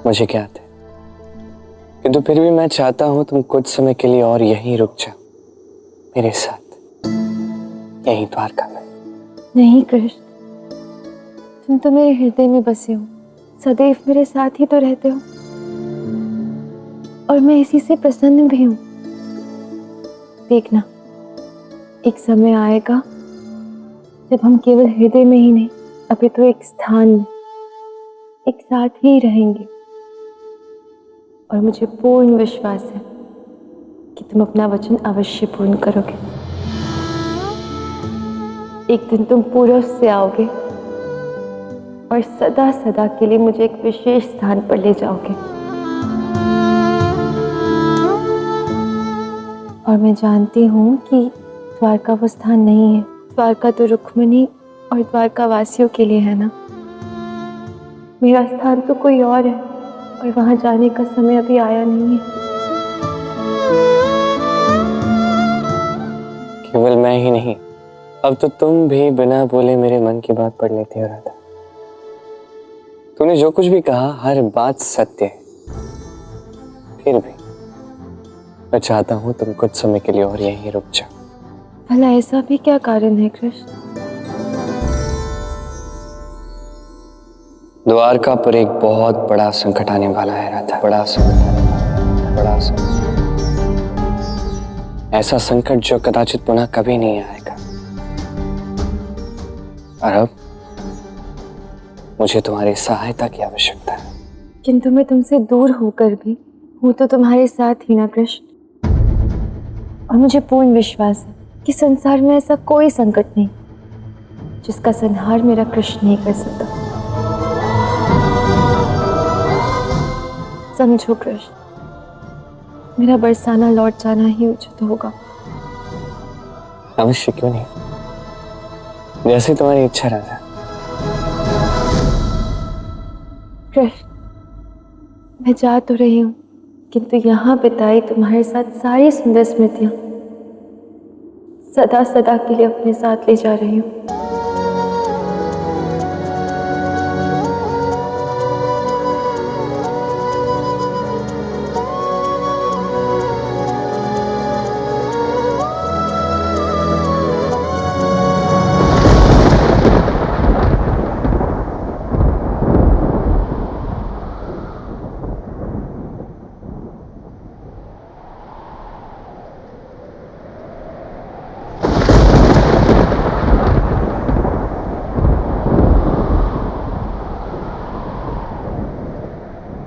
मुझे ज्ञात है, किंतु फिर भी मैं चाहता हूं तुम कुछ समय के लिए और यहीं रुक जाओ मेरे साथ, यहीं द्वारका में। नहीं कृष्ण, तुम तो मेरे हृदय में बसे हो, सदैव मेरे साथ ही तो रहते हो और मैं इसी से प्रसन्न भी हूं। देखना, एक समय आएगा जब हम केवल हृदय में ही नहीं, अभी तो एक स्थान में एक साथ ही रहेंगे। और मुझे पूर्ण विश्वास है कि तुम अपना वचन अवश्य पूर्ण करोगे। एक दिन तुम पूर्व से आओगे और सदा सदा के लिए मुझे एक विशेष स्थान पर ले जाओगे। और मैं जानती हूँ कि द्वारका वो स्थान नहीं है। द्वारका तो रुक्मिणी और द्वारका वासियों के लिए है ना। मेरा स्थान तो कोई और है और वहां जाने का समय अभी आया नहीं है। केवल मैं ही नहीं, अब तो तुम भी बिना बोले मेरे मन की बात पढ़ लेती हो राधा। तूने जो कुछ भी कहा हर बात सत्य है, फिर भी मैं चाहता हूं तुम कुछ समय के लिए और यहीं रुक जाओ। भला ऐसा भी क्या कारण है कृष्ण? द्वारका पर एक बहुत बड़ा संकट आने वाला है राधा, बड़ा संकट आने वाला है, बड़ा संकट। ऐसा संकट जो कदाचित पुनः कभी नहीं आएगा। और अब मुझे तुम्हारी सहायता की आवश्यकता है। किंतु मैं तुमसे दूर होकर भी हूँ तो तुम्हारे साथ ही ना कृष्ण। और मुझे पूर्ण विश्वास है कि संसार में ऐसा कोई संकट नहीं जिसका संहार मेरा कृष्ण नहीं कर सकता। समझो कृष्ण, मेरा बरसाना लौट जाना ही उचित होगा। अवश्य, क्यों नहीं, जैसे तुम्हारी इच्छा राधा। कृष्ण, मैं जा तो रही हूँ, किंतु यहाँ बिताई तुम्हारे साथ सारी सुंदर स्मृतियां सदा सदा के लिए अपने साथ ले जा रही हूँ।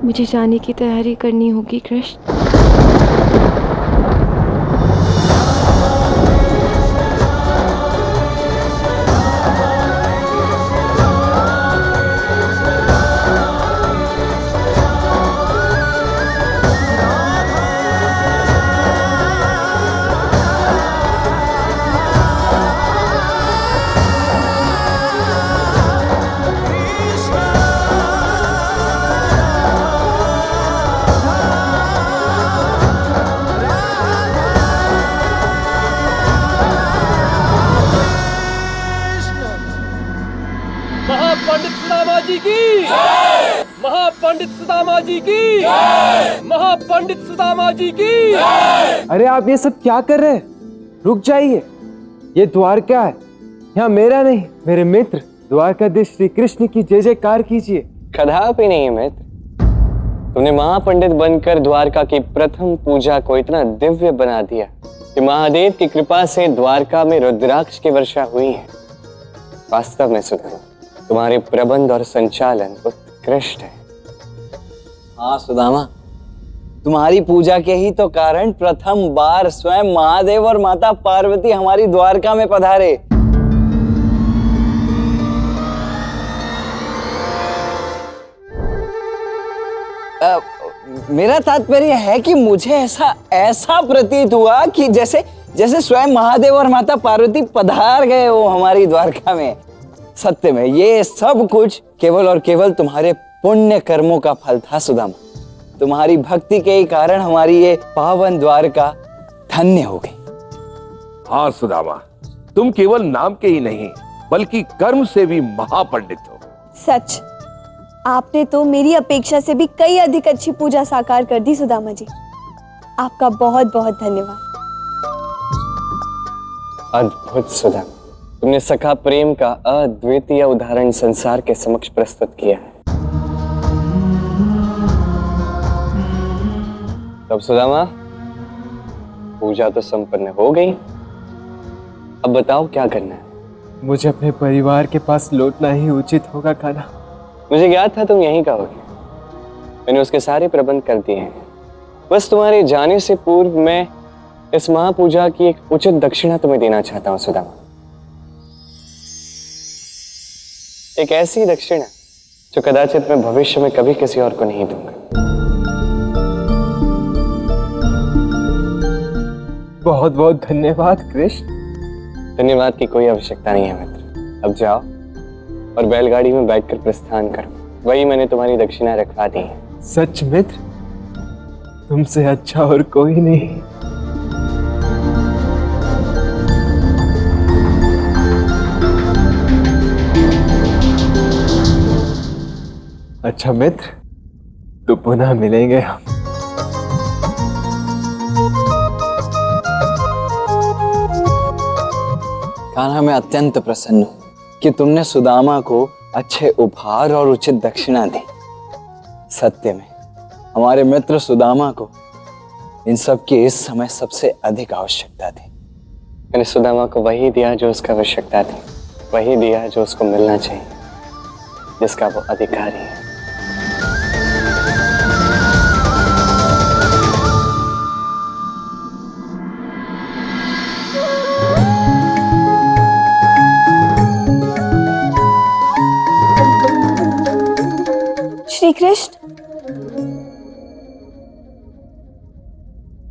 मुझे जाने की तैयारी करनी होगी कृष्ण। महापंडित सुदामा जी की, महापंडित सुदामा जी की, महापंडित सुदामा जी की। अरे आप ये सब क्या कर रहे हैं? रुक जाइए, ये द्वारका है, यहाँ मेरा नहीं, मेरे मित्र द्वारकाधीश श्री कृष्ण की जय जयकार कीजिए। कदापि नहीं मित्र, तुमने महापंडित बनकर द्वारका की प्रथम पूजा को इतना दिव्य बना दिया कि महादेव की कृपा से द्वारका में रुद्राक्ष की वर्षा हुई है। वास्तव में सुदामा, तुम्हारे प्रबंध और संचालन उत्कृष्ट है। हाँ सुदामा, तुम्हारी पूजा के ही तो कारण प्रथम बार स्वयं महादेव और माता पार्वती हमारी द्वारका में पधारे। मेरा तात्पर्य है कि मुझे ऐसा प्रतीत हुआ कि जैसे स्वयं महादेव और माता पार्वती पधार गए हो हमारी द्वारका में। सत्य में ये सब कुछ केवल और केवल तुम्हारे पुण्य कर्मों का फल था सुदामा। तुम्हारी भक्ति के ही कारण हमारी ये पावन द्वारका धन्य हो गई। हाँ सुदामा, तुम केवल नाम के ही नहीं बल्कि कर्म से भी महापंडित हो। सच, आपने तो मेरी अपेक्षा से भी कई अधिक अच्छी पूजा साकार कर दी सुदामा जी। आपका बहुत बहुत धन्यवाद। अद्भुत सुधा, तुमने सखा प्रेम का अद्वितीय उदाहरण संसार के समक्ष प्रस्तुत किया है। तब सुदामा, पूजा तो संपन्न हो गई, अब बताओ क्या करना है? मुझे अपने परिवार के पास लौटना ही उचित होगा कान्हा। मुझे ज्ञात था तुम यहीं कहोगे। मैंने उसके सारे प्रबंध कर दिए हैं। बस तुम्हारे जाने से पूर्व मैं इस महापूजा की एक उचित दक्षिणा तुम्हें देना चाहता हूं सुदामा। एक ऐसी दक्षिणा जो कदाचित मैं भविष्य में कभी किसी और को नहीं दूंगा। बहुत बहुत धन्यवाद कृष्ण। धन्यवाद की कोई आवश्यकता नहीं है मित्र। अब जाओ और बैलगाड़ी में बैठकर प्रस्थान करो। वही मैंने तुम्हारी दक्षिणा रखवा दी है। सच मित्र, तुमसे अच्छा और कोई नहीं। अच्छा मित्र, तो पुनः मिलेंगे हम। कान्हा, मैं अत्यंत प्रसन्न हूं कि तुमने सुदामा को अच्छे उपहार और उचित दक्षिणा दी। सत्य में हमारे मित्र सुदामा को इन सब की इस समय सबसे अधिक आवश्यकता थी। मैंने सुदामा को वही दिया जो उसका आवश्यकता थी, वही दिया जो उसको मिलना चाहिए, जिसका वो अधिकारी है। श्री कृष्ण,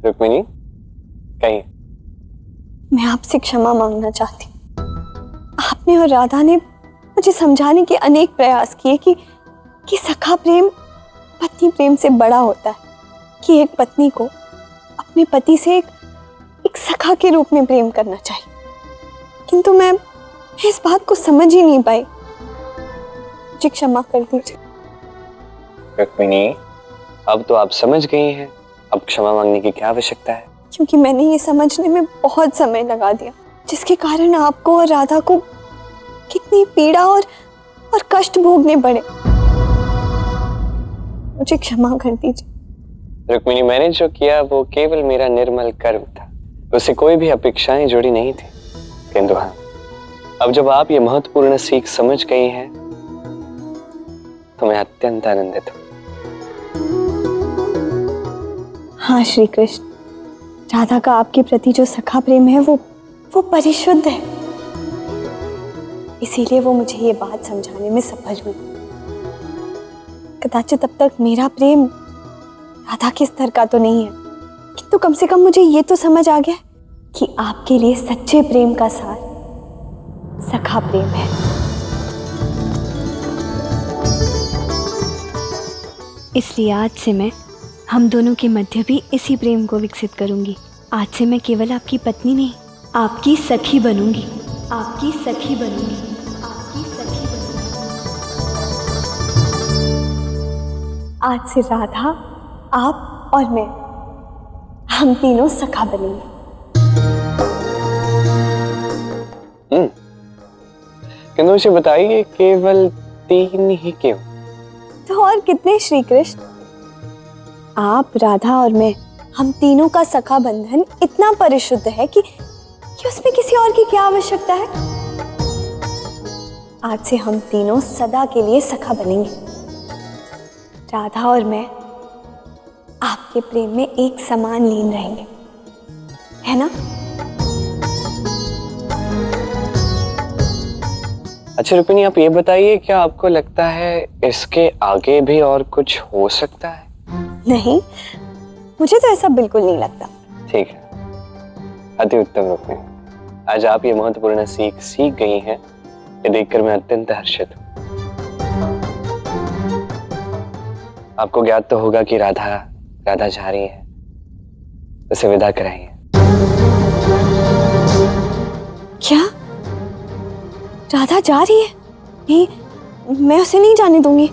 रुक्मिणी, कहिए। मैं आपसे क्षमा मांगना चाहती हूँ। आपने और राधा ने मुझे समझाने के अनेक प्रयास किए कि सखा प्रेम पत्नी प्रेम से बड़ा होता है, कि एक पत्नी को अपने पति से एक सखा के रूप में प्रेम करना चाहिए, किंतु मैं इस बात को समझ ही नहीं पाई। मुझे क्षमा कर दीजिए। रुक्मिणी, अब तो आप समझ गई हैं, अब क्षमा मांगने की क्या आवश्यकता है? क्योंकि मैंने ये समझने में बहुत समय लगा दिया, जिसके कारण आपको और राधा को कितनी पीड़ा और कष्ट भोगने पड़े। मुझे क्षमा कर दीजिए। रुक्मिणी, मैंने जो किया वो केवल मेरा निर्मल कर्म था, उससे कोई भी अपेक्षाएं जुड़ी नहीं थी। किंतु हाँ, अब जब आप ये महत्वपूर्ण सीख समझ गई हैं तो मैं अत्यंत आनंदित हूँ। हाँ श्री कृष्ण, राधा का आपके प्रति जो सखा प्रेम है वो परिशुद्ध है, इसीलिए वो मुझे ये बात समझाने में सफल हुई। कदाचित अब तक मेरा प्रेम राधा के स्तर का तो नहीं है, किंतु कम से कम मुझे ये तो समझ आ गया कि आपके लिए सच्चे प्रेम का सार सखा प्रेम है। इसलिए आज से मैं हम दोनों के मध्य भी इसी प्रेम को विकसित करूंगी। आज से मैं केवल आपकी पत्नी नहीं, आपकी सखी बनूंगी, आपकी सखी बनूंगी, आपकी सखी बनूंगी। आज से राधा, आप और मैं, हम तीनों सखा बनेंगे। किंतु मुझे बताइए, केवल 3 ही क्यों? तो और कितने श्री कृष्ण? आप, राधा और मैं, हम तीनों का सखा बंधन इतना परिशुद्ध है कि उसमें किसी और की क्या आवश्यकता है। आज से हम तीनों सदा के लिए सखा बनेंगे। राधा और मैं आपके प्रेम में एक समान लीन रहेंगे, है ना? अच्छा रुक्मिणी, आप ये बताइए, क्या आपको लगता है इसके आगे भी और कुछ हो सकता है? नहीं, मुझे तो ऐसा बिल्कुल नहीं लगता। ठीक है, अति उत्तम रुक्मिणी। आज आप ये महत्वपूर्ण सीख गई हैं, ये देखकर मैं अत्यंत हर्षित हूँ। आपको ज्ञात तो होगा कि राधा जा रही है, उसे विदा कराइए। क्या? राधा जा रही है? नहीं, मैं उसे नहीं जाने दूंगी।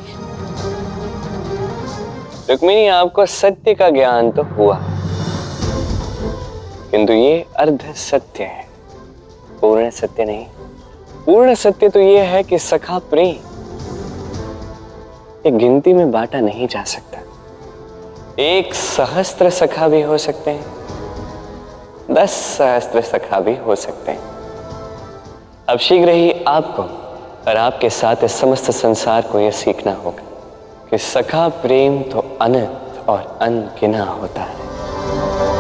रुक्मिणी, आपको सत्य का ज्ञान तो हुआ, किंतु ये अर्ध सत्य है, पूर्ण सत्य नहीं। पूर्ण सत्य तो ये है कि सखा प्रेम एक गिनती में बांटा नहीं जा सकता। 1 सहस्त्र सखा भी हो सकते हैं, 10 सहस्त्र सखा भी हो सकते हैं। अब शीघ्र ही आपको और आपके साथ इस समस्त संसार को यह सीखना होगा कि सखा प्रेम तो अनंत और अनगिना होता है।